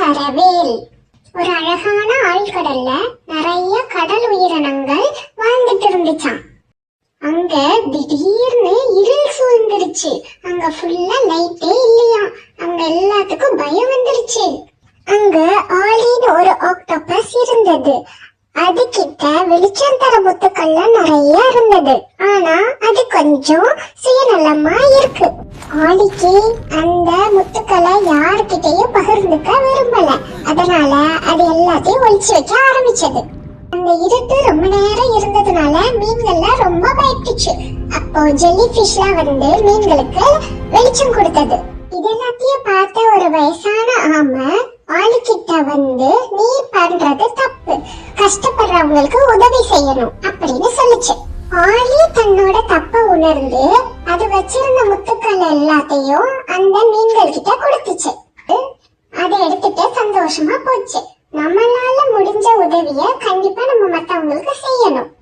ஹரவேல். ஒரு அழகான ஆழ்கடல்ல நிறைய கடல் உயிரினங்கள் வாழ்ந்துட்டு இருந்துச்சாம். அங்க திடீர்னு இருள் சூழ்ந்துருச்சு. அங்க ஃபுல்லா லைட்டே இல்லையா. அங்க எல்லாத்துக்கும் பயம் வந்துருச்சு. அங்க ஆலின்னு ஒரு ஆக்டோபஸ் இருந்தது. அது கிட்ட வெளிச்சம் தர முத்துக்கள்லாம் நிறைய இருந்தது. ஆனா அது கொஞ்சம் சுயநலமா இருக்கு. ஆலிக்கு அந்த முத்துக்களை யாருக்கிட்டையும் பகிர்ந்துக்க விரும்பல. அதனால அது எல்லாத்தையும் ஒளிச்சு வைக்க ஆரம்பிச்சது. அந்த இருட்டு ரொம்ப நேரம் இருந்ததுனால மீன்கள்லாம் ரொம்ப பயந்துச்சு. அப்போ ஜெல்லி ஃபிஷ்லாம் வந்து மீன்களுக்கு வெளிச்சம் கொடுத்தது. இதெல்லாத்தையும் பார்த்த ஒரு வயசான ஆமை ஆளுக்கிட்ட வந்து, நீ பண்றது தப்பு, கஷ்டப்படுறவங்களுக்கு உதவி செய்யணும் அப்படின்னு சொல்லுச்சு. ஆளி தன்னோட தப்ப உணர்ந்து அது வச்சிருந்த முத்துக்கள் எல்லாத்தையும் அந்த மீன்கள் கிட்ட கொடுத்துச்சு. அதை எடுத்துட்டு சந்தோஷமா போச்சு. நம்மளால முடிஞ்ச உதவிய கண்டிப்பா நம்ம மத்தவங்களுக்கு செய்யணும்.